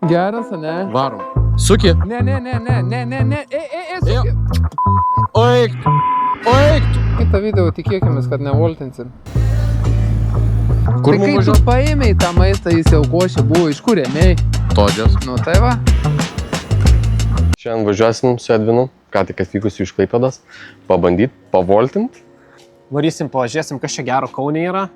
Geras, ne? Varom. Suki. Ne, suki. Oik. Kitą video tikėkimės, kad nevoltinsim. Kur tai mums kai tu važiuot? paėmei tą maistą, jis jau košė buvo, iš kur ėmėjai? Todės. Nu tai va. Šiandien važiuosim su Edvinu, ką tik atvykusiu iš Klaipėdos, pabandyt, pavoltint. Varysim, pažiūrėsim, kas čia gero Kaune yra.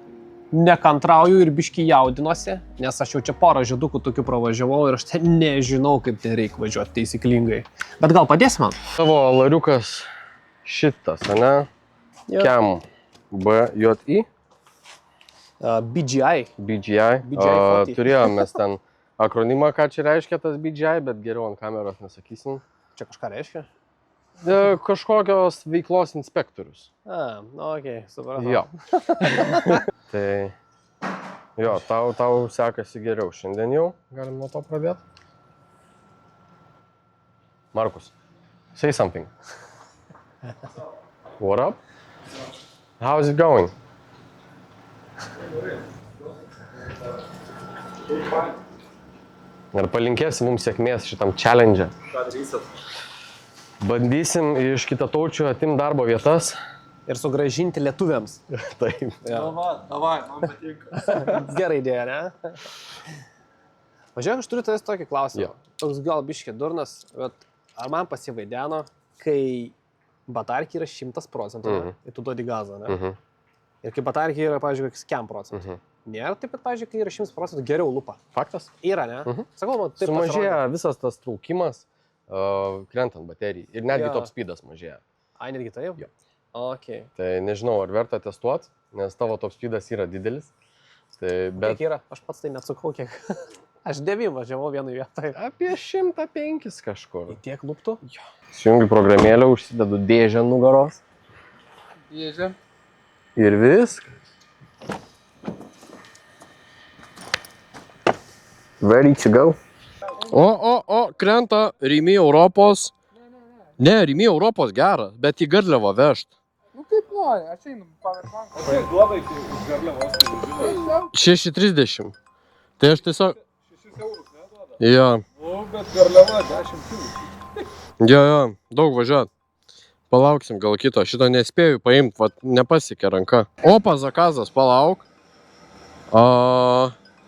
Nekantrauju ir biškį jaudinuosi, nes aš jau čia porą žiedukų tokių pravažiavau ir aš ten nežinau, kaip ten reikia važiuoti taisyklingai. Bet gal padėsi man? Tavo lariukas šitas, ane? Cam BJI. BGI. BGI. BGI 40. Turėjom mes ten akronimą, ką čia reiškia tas BGI, bet geriau ant kameros nesakysim. Čia kažką reiškia? Kažkokios veiklos inspektorius. Okei, supratau. Jo. Tai, jo, tau sekasi geriau šiandien jau. Galim nuo to pradėti. Markus, say something. What up? How's it going? Ir palinkėsi mums sėkmės šitam challenge. Bandysim iš kitataučių atimt darbo vietas. Ir sugrąžinti lietuviams. Taip. Davai, man patinka. Gerai idėja, ne? Važiuok, aš turiu tavęs tokį klausimą. Jo. Toks gal biškį durnas, bet ar man pasivaideno, kai batarkė yra 100%, ir tu duodi gazą, ne? Ir kai batarkė yra, pavyzdžiui, 100%. Nėra taip, kad, pavyzdžiui, kai yra 100% geriau lupa. Faktas? Yra, ne? Sakau, man taip Sumažėja visas tas traukimas, krentant baterijai. Ir netgi Jo. top speedas mažėja. Ai, netgi taip? Jo. Okay. Tai nežinau, ar verta testuoti, nes tavo top speedas yra didelis. Tai, bet Kiek yra? Aš pats tai neatsukau kiek. Aš 9 važiavau vienai vietai. apie 105 kažkur. Į tiek luptų? Įsijungiu programėlę, užsidedu dėžę ant nugaros. Dėžė. Ir viskas. Ready to go. O, krenta Rimi Europos. Ne, Rimi Europos geras, bet į Garliavą vežt. Nu kaip nori, aš einu pavirbanką. O tai duoda iki už Garliavos, tai žinai. 6,30. Tai aš tiesiog... 6 eurus neduoda. Jo, O, bet Garliava 10 eurų. jo, daug važiuot. Palauksim gal kito, šito nespėjau paimti, vat nepasiekė ranka. Opa, zakazas, palauk.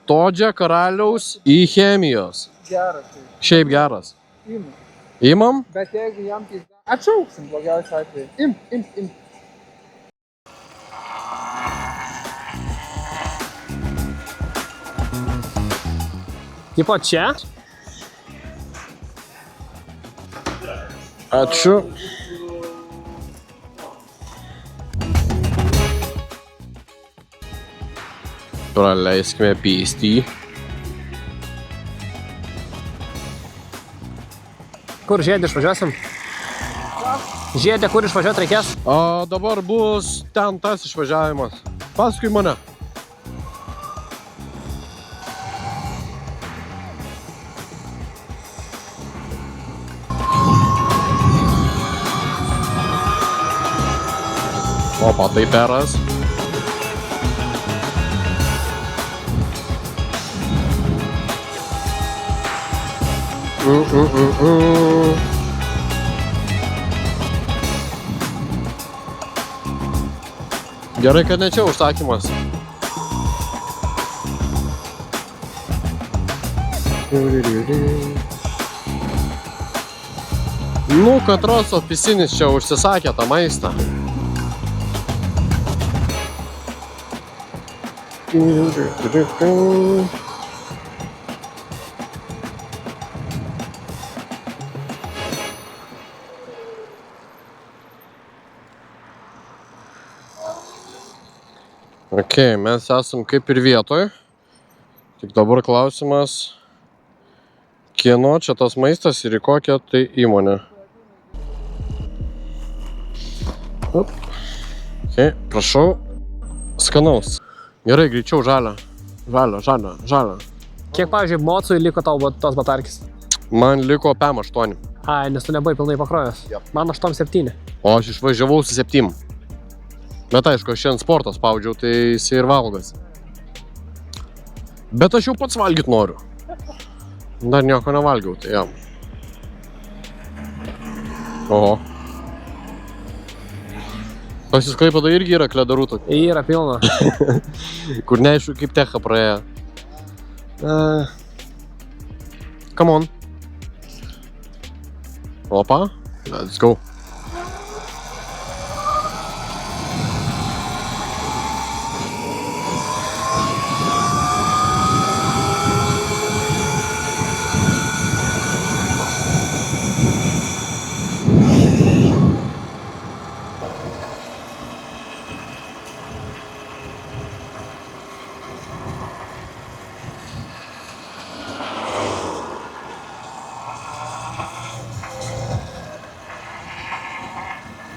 Todžia karaliaus į chemijos. Geras tai. Šiaip geras. Imu. Imam? Bet jeigu jam tai... Atšauksim blogiausiu atveju. Im. Tipo čia? Ačiū. Praleiskime pėstį. Kur žiedį išvažiuosim? Žiedė, kur išvažiuoti reikės? Dabar bus ten tas išvažiavimas. Paskui mane. Opa, tai peras. Gerai, kad ne čia užsakymas. Nu, katros ofisinis čia užsisakė tą maistą. Ok, mes esam kaip ir vietoj. Tik dabar klausimas, kieno čia tas maistas ir į kokią tai įmonę. Ok, prašau. Skanaus. Gerai, greičiau žalia. Žalia. Kiek, pavyzdžiui, mocui liko tau tos batarkis? Man liko PM8. Ai, nes tu nebuvai pilnai pakrovęs. Man 8,7. O aš išvažiavau su 7. Bet aišku, aš šiandien sportą spaudžiau, tai jis ir valgas. Bet aš jau pats valgyt noriu. Dar nieko nevalgiau, tai jam. Oho. Pas jūs Klaipėda irgi yra kledarų tokių. Yra pilna. Kur neaišku kaip techa praėjo. Come on. Opa. Let's go.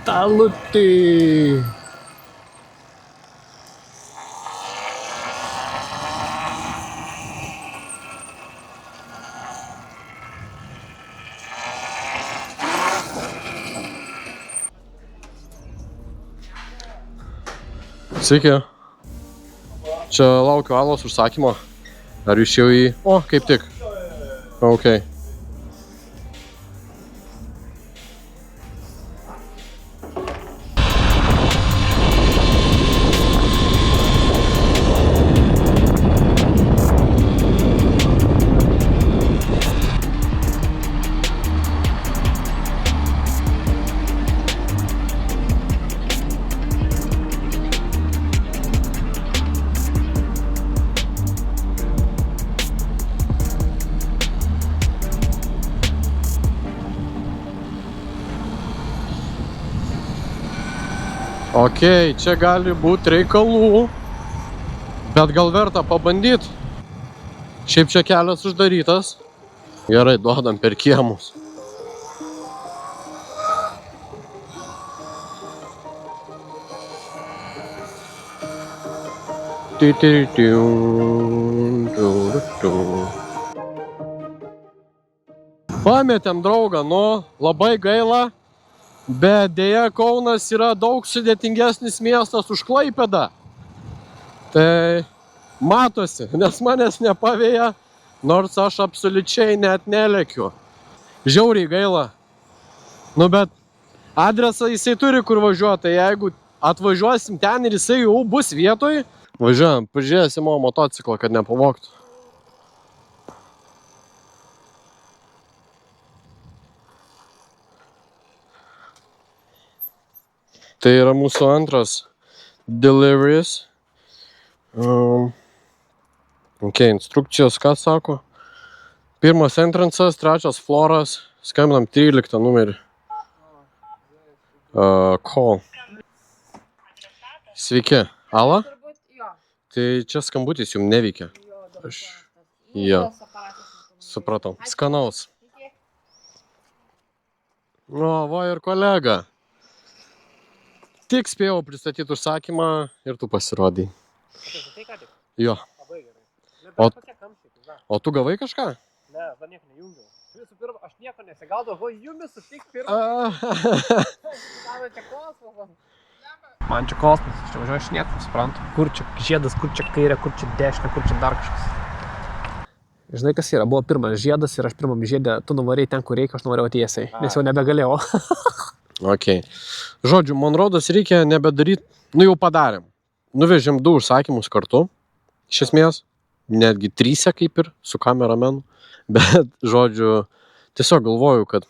Talutį. Sveiki. Čia laukiu Alos užsakymo. Ar jūs jau į... O, kaip tik. Ok. Ok, čia gali būti reikalų, bet gal verta pabandyti. Šiaip čia kelias uždarytas. Gerai, duodam per kiemus. Pametėm draugą, nu, labai gaila. Bet dėja Kaunas yra daug sudėtingesnis miestas už Klaipėdą. Tai matosi, nes manęs nepaveja, nors aš absoliučiai net nelekiu. Žiauriai gaila. Nu bet adresą jisai turi kur važiuoti, tai jeigu atvažiuosim ten ir jisai jau bus vietoj, važiuojam, pažiūrėsim mano motociklą, kad nepavogtų. Tai yra mūsų antras deliveries. Ok, instrukcijos ką sako? Pirmas entrancas, trečias floras, skambinam 13 numerį. Call. Sveiki, Ala? Tai čia skambutis jums neveikia. Jo, supratau. Skanaus. O, va ir kolega. Tik spėjau pristatyti užsakymą ir tu pasirodai. Jo. O tu gavai kažką? Ne, aš dar nieko nejungiau. Visų pirma, aš nieko nesigaudavau, jumis sutik pirmą. Man čia kosmosas, aš čia važiuoju, aš nieko suprantu. Kur čia žiedas, kur čia kairė, kur čia dešinė, kur čia dar kažkas. Žinai, kas yra? Buvo pirmas žiedas ir aš pirmam žiedė, tu nuvarėjai ten, kur reikia, aš nuvarėjau tiesiai, nes jau nebegalėjau. Ok. Žodžiu, man rodos reikia nebedaryti, nu jau padarėm. Nuvežėm 2 užsakymus kartu, iš esmės, netgi 3 kaip ir, su kameramenu. Bet, žodžiu, tiesiog galvoju, kad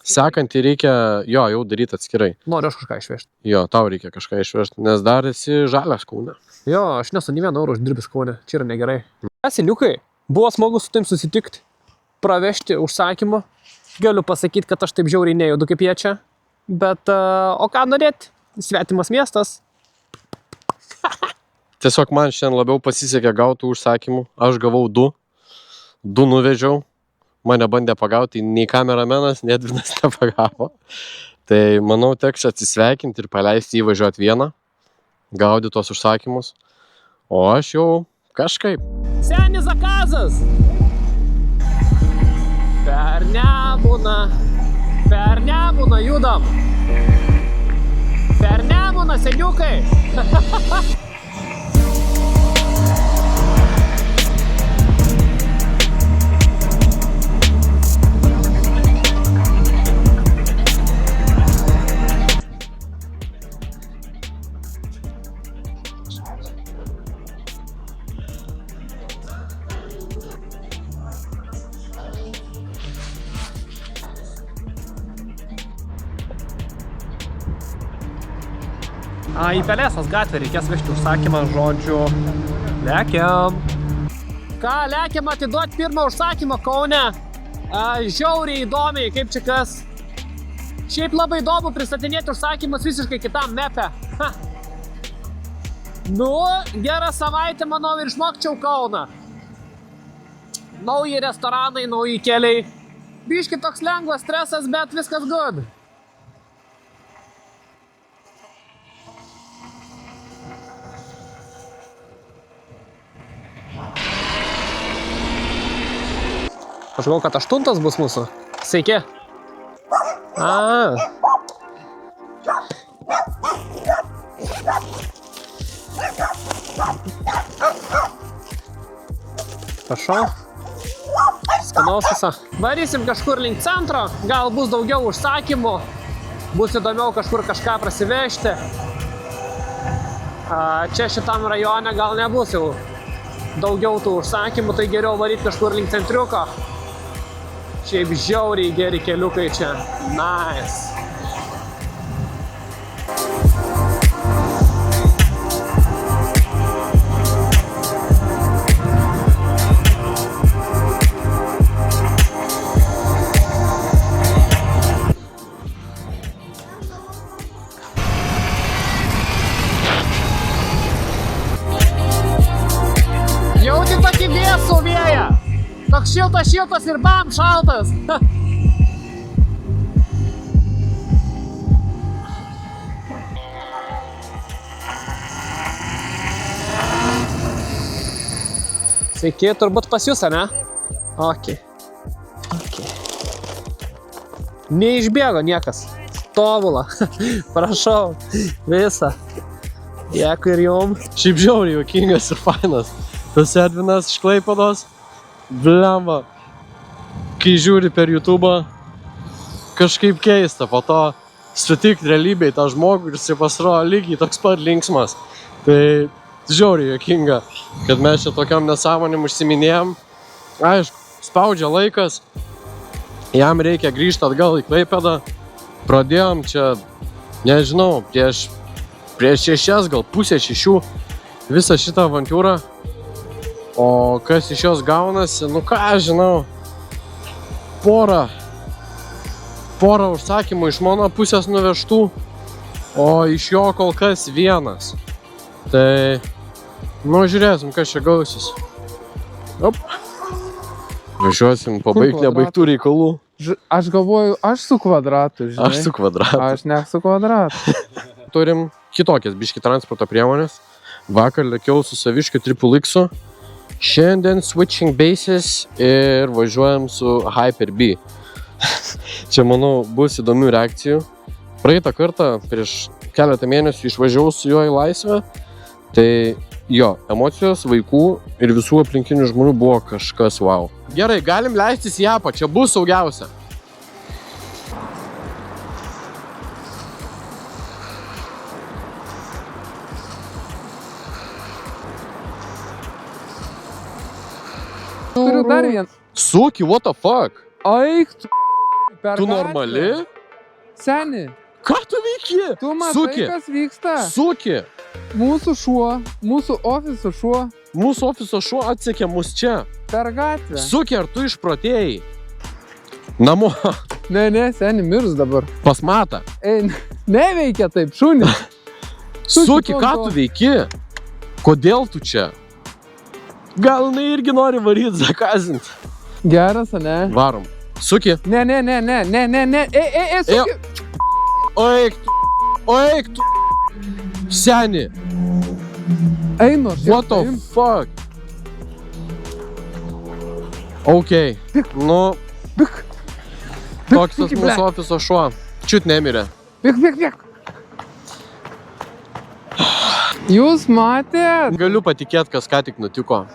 sekantį reikia, jo, jau daryti atskirai. Noriu aš kažką išvežti. Jo, tau reikia kažką išvežti, nes dar esi žalias Kaune. Jo, aš nesu nė 1 eurą uždirbęs Kaune, čia yra negerai. Seniukai, buvo smagu su tavim susitikti, pravežti užsakymą. Galiu pasakyti, kad aš taip žiauriai nejudu kaip jie čia. Bet, o ką norėt? Svetimas miestas. Tiesiog man šiandien labiau pasisekė gauti užsakymų. Aš gavau 2. 2 nuvežiau. Mane bandė pagauti, nei kameramenas, nei Edvinas nepagavo. Tai, manau, teks atsisveikinti ir paleisti jį važiuoti vieną. Gaudyti tos užsakymus. O aš jau kažkaip. Senis zakazas! Per Nemuną judam. Per Nemuną, seniukai. Į Pelėsas gatvę reikės vežti užsakymą, žodžiu, lekiam. Ką, lekiam atiduoti pirmą užsakymą Kaune. Žiauriai įdomiai, kaip čia kas. Šiaip labai įdomu pristatinėti užsakymus visiškai kitam mepe. Nu, gerą savaitę, manau, ir išmokčiau Kauną. Nauji restoranai, nauji keliai. Biški toks lengvas stresas, bet viskas good. Aš galvoju, kad 8 bus mūsų. Sveiki. Prašau. Skanaus visą. Varysim kažkur link centro, gal bus daugiau užsakymų, bus įdomiau kažkur kažką prasivežti. Čia šitam rajone gal nebus jau daugiau tų užsakymų, tai geriau varyti kažkur link centriuko. Šiaip žiauriai geri keliukai čia. Nice. Jauti tokį vėsų vėją. Toks šiltas ir bam, šaltas. Sveiki, turbūt pas jūs, ne? Ok. Neišbėgo niekas. Tobula. Prašau. Visą. Dėkui ir jum. Šiaip žiauriai juokingas ir fainas. Tas Edvinas iš Klaipėdos. Blemba. Kai žiūri per YouTube'ą, kažkaip keista. Po to sutikti realybėj tą žmogų ir jis pasirodo lygiai toks pat linksmas. Tai žiauriai juokinga, kad mes čia tokiam nesąmonėm užsiminėjom. Aišku, spaudžia laikas. Jam reikia grįžti atgal į Klaipėdą. Pradėjom čia, nežinau, prieš 6, gal pusę 6 visą šitą avantiūrą. O kas iš jos gaunasi, nu ką aš žinau, porą užsakymų iš mano pusės nuvežtų, o iš jo kol kas vienas. Tai, nu žiūrėsim, kas čia gausis. Op. Važiuosim pabaigti nebaigtų reikalų. Aš galvoju, aš su kvadratu, žinai. Aš su kvadratu. Aš ne su kvadratu. Turim kitokias biški transporto priemonės. Vakar lėkiau su Saviškiu Triple-X-u. Šiandien switching bases ir važiuojam su Hyper-B. Čia, manau, bus įdomių reakcijų. Praeitą kartą, prieš keletą mėnesių išvažiavau su juo į laisvę. Tai jo, emocijos vaikų ir visų aplinkinių žmonių buvo kažkas wow. Gerai, galim leistis į apačią, bus saugiausia. Turiu dar vieną. Suki, what the fuck? Aik, tu per Tu gatvę. normali? Seni, Ką tu veiki? tu matai, Suki, kas vyksta. suki. Mūsų šuo, mūsų ofiso šuo Mūsų ofiso šuo atsekė mus čia. per gatvę. Suki, ar tu išprotėjai? Namo, Ne, seni, mirs dabar. pas Matą. Ei, neveikia taip, šunį. Suki, ką tu veiki? Kodėl tu čia? Gal jinai irgi nori varyti, zakazinti? Geras, ne? Varom. Suki. Ne. Suki. Oeik tu. Seni. Einu, aš What the fuck? Ok. Nu, toks tas mūsų ofiso šuo. Čiut nemirė. Bėk. Jūs matėt, Galiu patikėti, kas ką tik nutiko.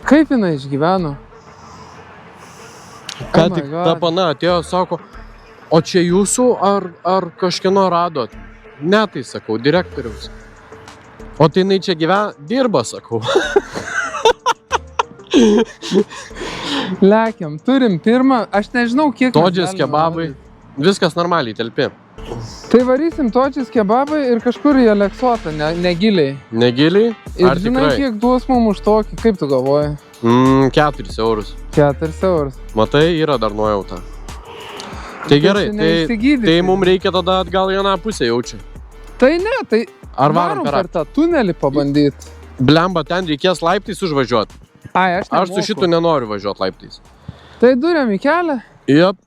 kaip jinai išgyveno? Ką Oh my tik God. ta pana atėjo, sako, o čia jūsų ar kažkieno radot? Ne, tai sakau, direktoriaus. O tai jinai čia dirba, sakau. Lekiam, turim pirmą, aš nežinau kiek... mes Todžias, galim kebabai, rodyt. viskas normaliai telpi. Tai varysim točius kebabai ir kažkur į Aleksotą, negiliai. Negiliai? Ir Ar žinai, tikrai? kiek duos mums už tokį, kaip tu galvoji? 4 eurus. 4 eurus. Matai, yra dar nuojauta. Tai gerai, čia tai neįsigydyti. mums reikia tada atgal į vieną pusę jaučiu. Tai ne, tai Ar varom per tą tunelį pabandyti. Blemba, ten reikės laiptais užvažiuoti. Ai, aš Aš su šitu nenoriu važiuoti laiptais. Tai durėm į kelią. Jep.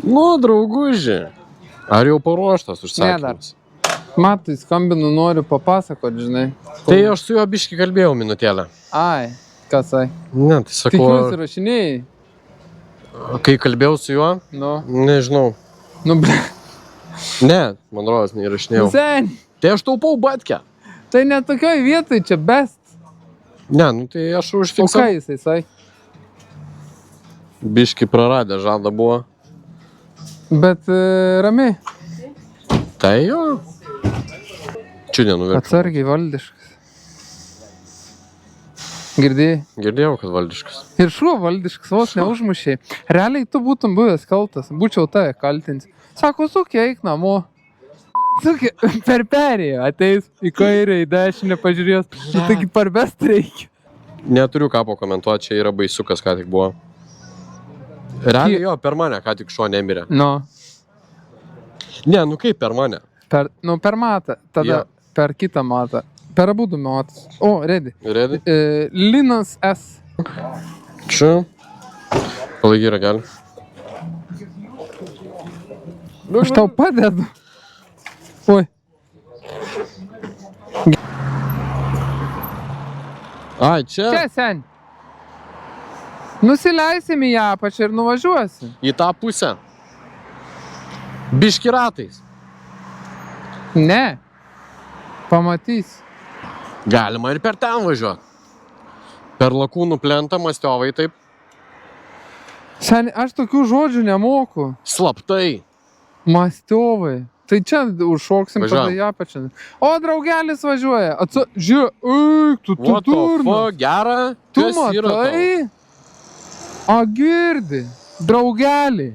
Nu, drauguži. Ar jau paruoštas užsakymas? Matai, skambinu, noriu papasakot, žinai. Tai aš su juo biškį kalbėjau minutėlę. Ai, kasai. Ne, tai sakau, Tikiuosi rašinėjai. kai kalbėjau su juo, Nu, nežinau. ble. Ne, man rodos, neįrašinėjau. Sen, Tai aš taupau batkę. tai net tokioj vietoj čia best. Ne, nu tai aš O ką užfiksavau. jisai, sai? Biškį praradę žadą buvo. Bet ramiai. Tai jo. Čia nenuvirk. Atsargiai valdiškas. Girdėjai? Girdėjau, kad valdiškas. Ir šuo valdiškas, vos neužmušiai. Realiai tu būtum buvęs kaltas, būčiau tave kaltinti. Sako, sukė, eik namo. Sukė, per perėjo, ateis į kairę, į dešinę pažiūrės. Taigi parbest reikia. Neturiu ką pakomentuoti, čia yra baisu, kas ką tik buvo. Realiai jo, per mane ką tik šuo nemirė. Nu, Ne, nu kaip per mane? per matą, tada Jo. per kitą matą. Per abudu matus. O, redi. Redi? Linas S. Čia. Palaiky ragelį. Aš tau padedu. Oi. Ai, čia. Čia sen. Nusileisim į ją apačią ir nuvažiuosim. Į tą pusę. Biški ratais. Ne. Pamatys. Galima ir per ten važiuoti. Per Lakūnų plentą Mastiovai taip. Sen, aš tokių žodžių nemoku. Slaptai. Mastiovai. Tai čia užšoksim tada Važiuojam. į apačią. O, draugelis važiuoja. Žiūrėk, eik, tu What the durnas. fuck, gera? Tu Kas yra tau? matai? A, girdi. Draugelį.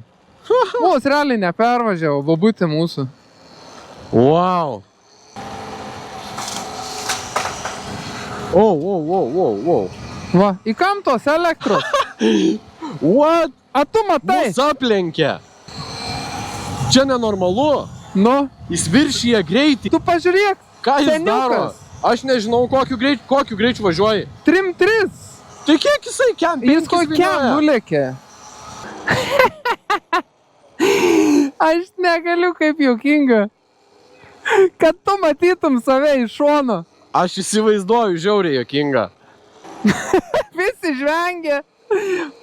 Vos realiai nepervažiavo, babutė mūsų. Wow. Wow. Va, į kam tos elektros? What? A, tu matai? Mus aplenkė. Čia nenormalu. Nu, Jis viršyje greitį. tu pažiūrėk. Ką jis seniukas. daro? Aš nežinau, kokiu greičiu važiuoji. 3-3. Tai kiek jisai kem? Jis kokiam nulėkė. Aš negaliu kaip juokinga. Kad tu matytum save iš šono. Aš įsivaizduoju, žiauriai juokinga. Visi žvengia.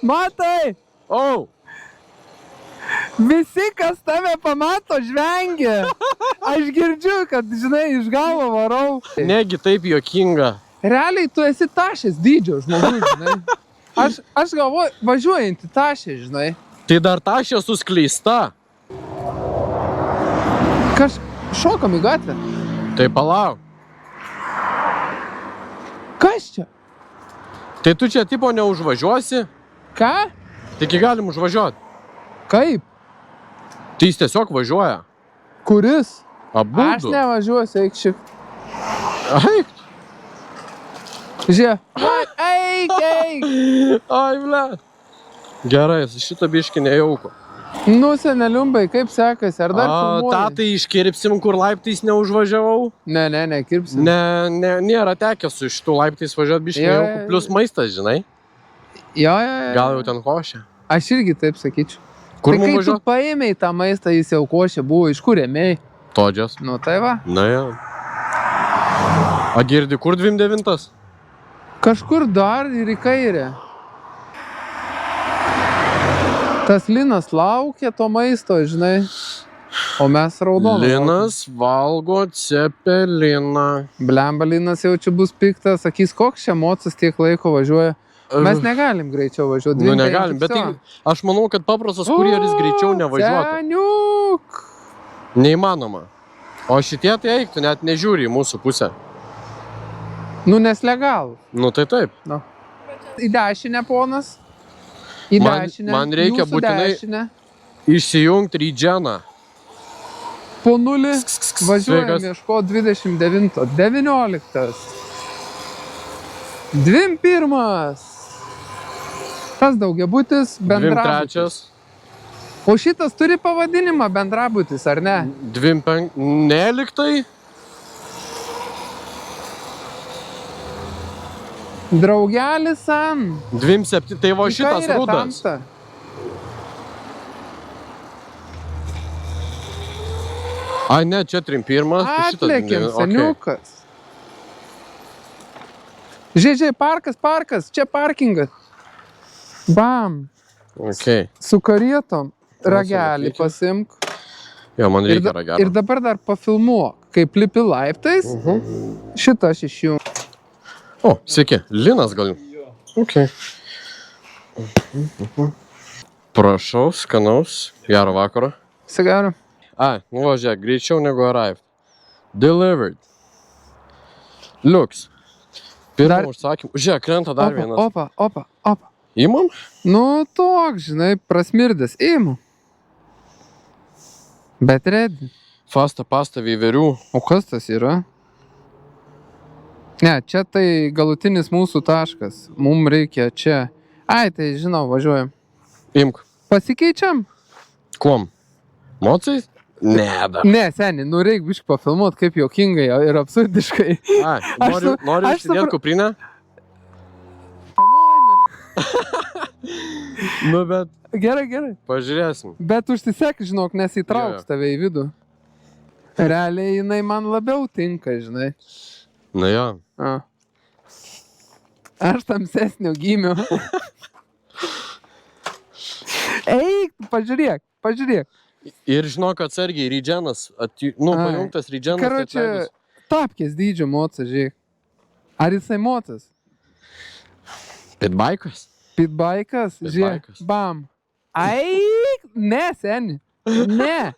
Matai, Oh, visi, kas tave pamato, žvengia. Aš girdžiu, kad, žinai, iš galvo varau. negi taip juokinga. Realiai tu esi tašės dydžio žmogus, žinai. Aš galvoju, važiuojant į tašę, žinai. Tai dar tašė suskleista. Šokam į gatvę. Tai palauk. Kas čia? Tai tu čia tipo neužvažiuosi? Ką? Taigi galim užvažiuoti. Kaip? Tai jis tiesiog važiuoja. Kuris? Aš Abudu. nevažiuosiu, eik šiek. Eik. Žiūrėk. Eik. Ai, ble. Gerai, šitą biškį nejauku. Nu, seneliumbai, kaip sekasi? Ar dar filmuoji? tą tai iškirpsim, kur laiptais neužvažiavau. Ne, kirpsim. Nėra tekę su šitų laiptais važiuoti biškį Jo, nejauku. Plius maistas, žinai. Jo. Gal jau ten košė. Aš irgi taip sakyčiau. Kur Tai mums kai tu važiuoti? paėmėjai tą maistą, jis jau košė buvo, iš kur ėmėjai? Todžias. Nu, tai va. Na jau. A girdi, kur 29? Kažkur dar ir į kairę. Tas Linas laukia to maisto, žinai. O mes raudoną. Linas valgo cepeliną. Blemba, Linas jau čia bus piktas, sakys, koks čia mocas tiek laiko važiuoja. Mes negalim greičiau važiuoti. Nu negalim, bet tai, aš manau, kad paprastas kurjeris greičiau nevažiuotų. Seniuk! Neįmanoma. O šitie tai eik, tu net nežiūri į mūsų pusę. Nu, nes legal. Nu tai taip. Nu. Į dešinę, ponas. Į Man- dešinę. man reikia Jūsų būtinai- dešinę. Išsijungti rydženą. Po 0 važiuojam Sveikas. ieško 29. 19. 21. Tas daugiabutis bendrabutis. 23. O šitas turi pavadinimą bendrabutis, ar ne? 25. Neliktai. Draugelis San. 27. Tai va Į šitas kairę rudas. tamsta. Ai, ne, čia 31. tai šitas Atlėkėm, okay. seniukas. Žiūrėk, parkas, čia parkingas. Bam, Okay. su karietom. Ragelį reikia. pasimk. Jo, man Ir, reikia ragelio. ir dabar dar pafilmuok, kaip lipi laiptais. Šitą aš išjungiu. O, sveiki, Linas gal. Okay. Prašau, skanaus, gero vakaro. Sigaro. Ai, nu važiuok, greičiau negu arrived. Delivered. Liuks. Pirmą Dar- užsakymą. Žiūrėk, krenta dar vienas. Opa. Įmam? Nu, toks, žinai, prasmirdęs. Įimu. Bet redi. Fasta pasta veiverių. O kas tas yra? Ne, čia tai galutinis mūsų taškas. Mums reikia čia. Ai, tai žinau, važiuojam. Imk. Pasikeičiam? Kuom? Mocais? Ne, dar. Ne, seniai, nu reik biškai pafilmuot, kaip jokingai ir absurdiškai. Ai, Aš noriu aš užsidėti kuprinę? Nu, bet Gerai. pažiūrėsim. Bet užsisek, žinok, nes Jo, jo. įtrauks tave į vidų. Realiai jinai man labiau tinka, žinai. Na jo. A. Aš tamsesnio gimio. Eik, pažiūrėk. Ir žinok, atsargiai, rydženas, nu, Ai. pajungtas rydženas. Karočią, tapkės dydžio mocas, žiūrėk. Ar jisai mocas? Pitbaikas? Pitbaikas, žiūrėk. Pitbaikas. Bam. Eik, ne, seni. Ne.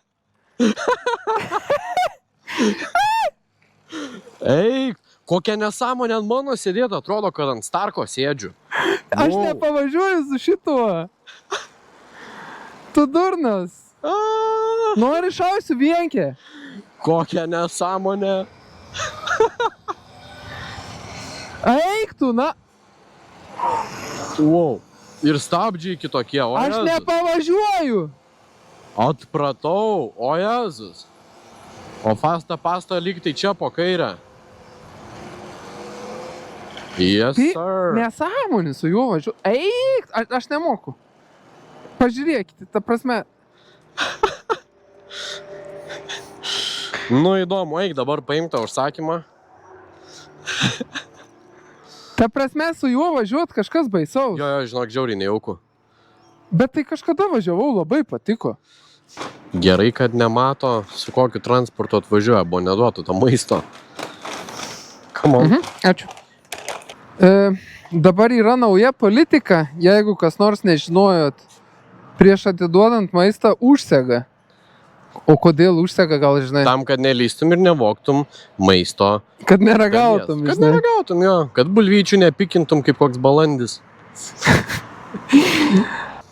Eik, kokia nesąmonė ant mano sėdėta, atrodo, kad ant Starko sėdžiu. Aš Wow. nepavažiuoju su šituo. Tu durnas. Nori šausiu vienkė. Kokia nesąmonė. Eik tu, na. Wow. Ir stabdžiai kitokie, o Aš Jezus. nepavažiuoju. Atpratau, o Jezus. O fasta pasta lyg tai čia po kairę. Yes, sir. Nesąmonė su juo važiuoju. Eik, aš nemoku. Pažiūrėkite, ta prasme. Nu įdomu, eik dabar paimtą užsakymą. Ta prasme, su juo važiuot kažkas baisaus. Jo, žinok, žiauriai nejauku. Bet tai kažkada važiavau, labai patiko. Gerai, kad nemato, su kokiu transportu atvažiuoja, buvo neduotų to maisto. Come on. Ačiū. Dabar yra nauja politika, jeigu kas nors nežinojot, prieš atiduodant maistą užsega. O kodėl užsega, gal žinai? Tam, kad nelystum ir nevoktum maisto. Kad neragautum, Kad žinai. neragautum, jo. Kad bulvyčių nepikintum kaip koks balandis.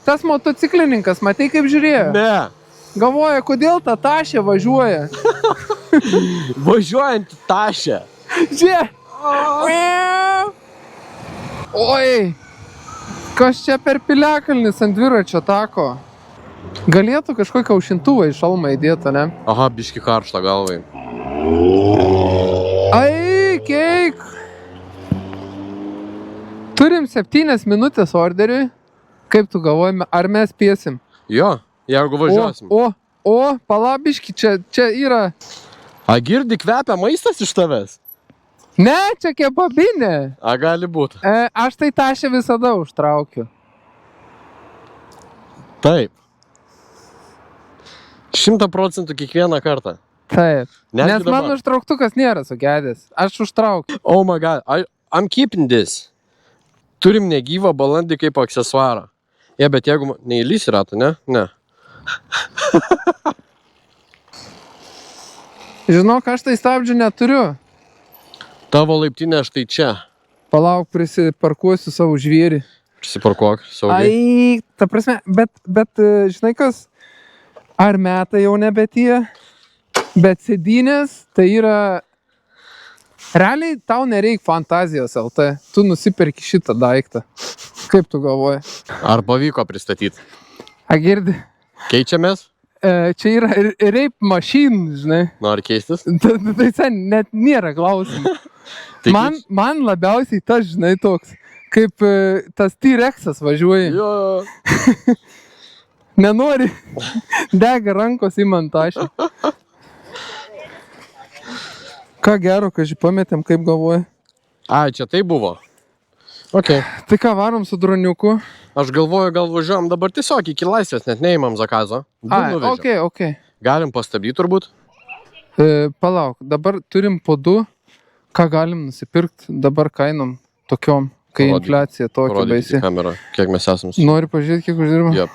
Tas motociklininkas, matai kaip žiūrėjo? Ne. Galvoja, kodėl ta tašė važiuoja. Važiuojant į tašę. Žiūrėk. Oi. Kas čia per piliakalnis ant dviračio tako? Galėtų kažkokią aušintuvą į šalmą įdėti, ne? Aha, biški karštą galvai. Eik. Turim 7 minutės orderiui. Kaip tu galvoji, ar mes spėsim? Jo, jeigu važiuosim. O, palabiški, čia yra. A girdi kvepia maistas iš tavęs? Ne, čia kebabinė. A gali būt. Aš tai tašę visada užtraukiu. Taip. 100% kiekvieną kartą. Taip. Netgi Nes mano dabar. užtrauktukas nėra sugedęs. Aš užtraukiu. Oh my god, I'm keeping this. Turim negyvą balandį kaip aksesuarą. Bet jeigu neįlys į ratą, ne? Ne. Žinok, aš tai stabdžių neturiu. Tavo laiptinė štai čia. Palauk, prisiparkuosiu savo žvėrį. Prisiparkuok, saugiai. Ai, ta prasme, bet žinai kas, ar metai jau nebe tie, bet sėdynės tai yra, realiai tau nereik fantazijos LT, tu nusiperki šitą daiktą. Kaip tu galvoji? Ar pavyko pristatyti? A girdi, Keičiamės? čia yra rape machine, žinai. Nori keistis? Tai sen net nėra klausimų. Tai Man labiausiai tas, žinai, toks, kaip tas T-Rexas važiuoja. Jo. Nenori, dega rankos į montažą. Ką gero, kažkai pametėm, kaip galvoji. Ai, čia tai buvo. Ok. Tai ką, varom su droniuku? Aš galvoju, gal važiuojam dabar tiesiog iki Laisvės, net neimam zakazo. Ai, ok. Galim pastabdyti turbūt. Palauk, dabar turim po 2, ką galim nusipirkti dabar kainom tokiom, kai Parodyk- infliacija tokia Parodykit baisi. į kamerą, kiek mes esam. Nori pažiūrėti, kiek uždirbam? Jo.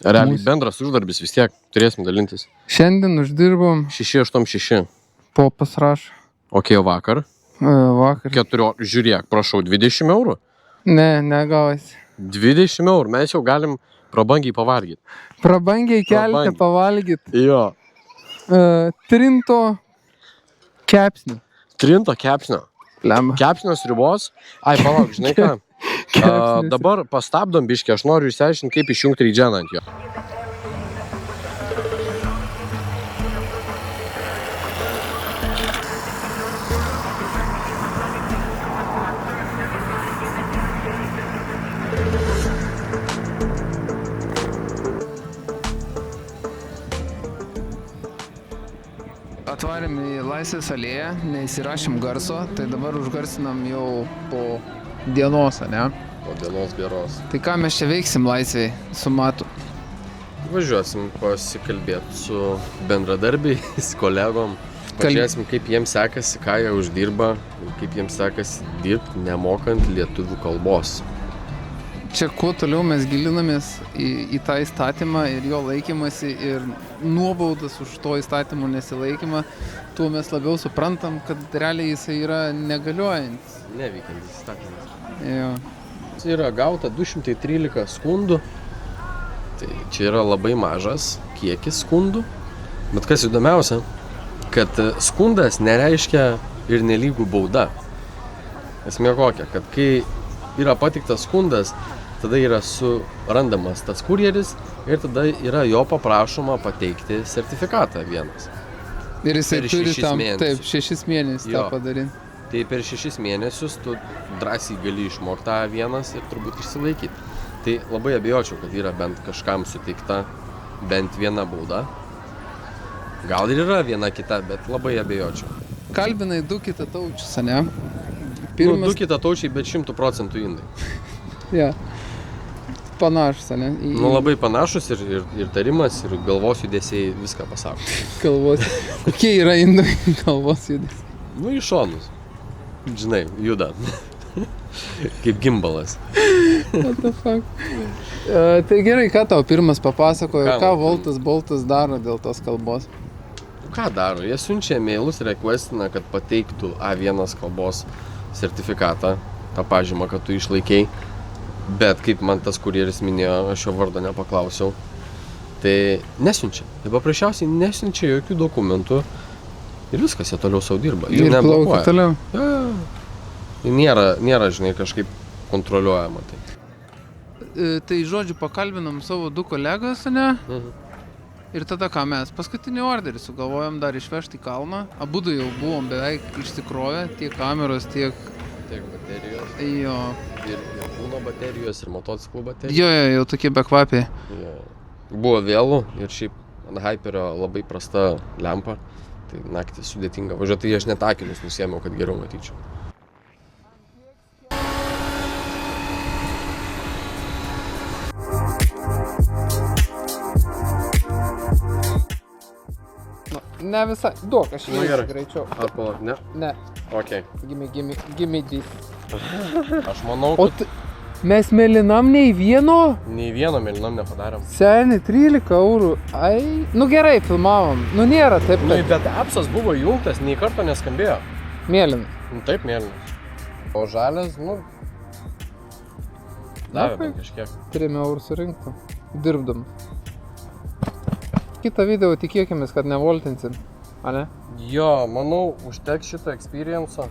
Realiai Mūsų- bendras uždarbis vis tiek turėsim dalintis. Šiandien uždirbom 686. po pasrašą. Ok, o vakar? Vakar. 4, žiūrėk, prašau, 20 eurų. Negavosi. 20 eurų, mes jau galim prabangiai pavalgyti. Prabangiai kelti, Prabangiai. pavalgyti. Jo. Trinto kepsnį. Trinto kepsnio. Lemba. Kepsnios ribos. Ai, palauk, žinai ką? Kepsnis. Dabar pastabdom biškį, aš noriu išsiaiškinti, kaip išjungti rydženą ant jo. Atvarėm į Laisvės alėją, neįsirašėm garso, tai dabar užgarsinam jau po dienos, ne? Po dienos geros. Tai ką mes čia veiksim Laisvėje su Matu? Važiuosim pasikalbėti su bendradarbiais, kolegom. Pažiūrėsim, kaip jiems sekasi, ką jie uždirba, kaip jiems sekasi dirbti, nemokant lietuvių kalbos. Čia kuo toliau mes gilinamės į tą įstatymą ir jo laikymasi ir nuobaudas už to įstatymo nesilaikymą, tuo mes labiau suprantam, kad realiai jisai yra negaliojantis. Neveikiantis įstatymas. Jo. Čia yra gauta 213 skundų. Tai čia yra labai mažas kiekis skundų. Bet kas įdomiausia, kad skundas nereiškia ir nelygų bauda. Esmė kokia, kad kai yra pateiktas skundas, tada yra surandamas tas kurjeris ir tada yra jo paprašoma pateikti sertifikatą vienas. Ir jisai Per turi 6 tam, mėnesius. taip, 6 mėnesius tą Jo. padaryti. Tai per 6 mėnesius tu drąsiai gali išmokti tą vienas ir turbūt išsilaikyti. Tai labai abejočiau, kad yra bent kažkam suteikta bent viena bauda. Gal ir yra viena kita, bet labai abejočiau. Kalbinai 2 kitataučius, ne? Pirmas... Du kitataučiai, bet 100% indai. Ja. Panašus, ne? Labai panašus ir tarimas, ir galvos judesiai viską pasako. Kalbos. Kokie yra indai kalbos judesiai? Į šonus. Žinai, juda. Kaip gimbalas. What the fuck? Tai gerai, ką tau pirmas papasakojo, ką Boltas daro dėl tos kalbos? Ką daro? Jie siunčia mailus, requestina, kad pateiktų A1 kalbos sertifikatą, tą pažymą, kad tu išlaikei. Bet kaip man tas kurjeris minėjo, aš jo vardo nepaklausiau, tai nesiunčia. Tai paprasčiausiai nesiunčia jokių dokumentų ir viskas, jie toliau savo dirba. Ir plaukia toliau. Nėra, žinai, kažkaip kontroliuojama. Tai žodžiu, pakalbinom savo 2 kolegas, ne? Mhm. Ir tada ką mes? Paskutinį orderį sugalvojom dar išvežti į kalną. Abudu jau buvom beveik išsikrovę, tiek kameros, tiek baterijos. Jo. Ir kūno baterijos, ir motociklų baterijos. Jo, jau tokie bekvapiai. Buvo vėlų ir šiaip ant Hyperio labai prasta lempa. Tai naktį sudėtinga važiuoti, tai aš net akinius nusiėmiau, kad geriau matyčiau. Ne visai. Duok, aš Nu, gerai. greičiau. Ar palauk, ne? Ne. Ok. Gimme this. Aš manau, O kad mes mėlynam nei vieno? nei vieno mėlynam nepadarėm. Seniai, 13 eurų. Ai, nu gerai, filmavom. Nu nėra taip, kad Bet appsas buvo įjungtas, nei karto neskambėjo. mėlynas. Taip, mėlynas. O žalias, Davė Na, man kažkiek. 3 eurų surinktų, dirbdamas. Kitą video tikėkimės, kad nevoltinsim, a ne? Jo, manau, užteks šito experience'o.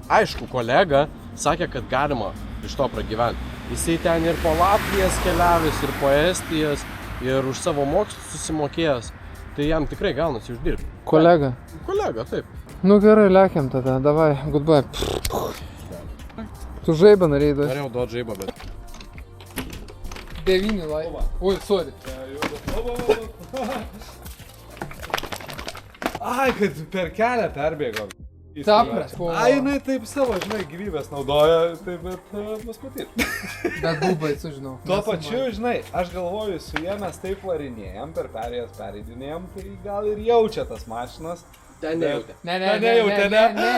Aišku, kolega sakė, kad galima iš to pragyventi. Jisai ten ir po Latvijas keliavęs, ir po Estijas, ir už savo mokslus susimokėjęs. Tai jam tikrai gaunasi uždirbti. Kolega. Kolega, taip. Nu gerai, lekiam tada, davai, goodbye. Tu žaibą norėjai duoti? Norėjau duoti žaibą, bet... 9 laimė. Oi, sorry. Ai, kad per kelią perbėgom. Tapras. Ai, jinai taip savo, žinai, gyvybės naudoja, taip, bet bus matyt. Bet dubai, sužinau. Tuo pačiu, žinai, aš galvoju, su jie mes taip varinėjom, per perėjas pereidinėjom, tai gal ir jaučia tas mašinas. Ten nejautė. Ne.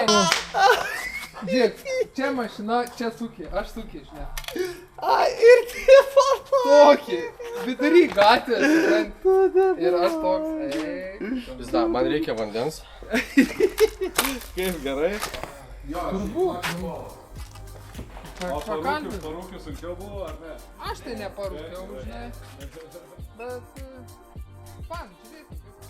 Žiūrėk, čia mašina, čia sukė, aš sukė, žinai. Ai, ir tie foto. Tokį, vidury gatvės, supranti. Ir aš toks, Pizda, man reikia vandens. Kaip gerai. Turbūt. O Pakalbint. parūkiu sunkiau buvo, ar ne? Aš tai neparūkiau, žinai. Bet, fan, žiūrėkit.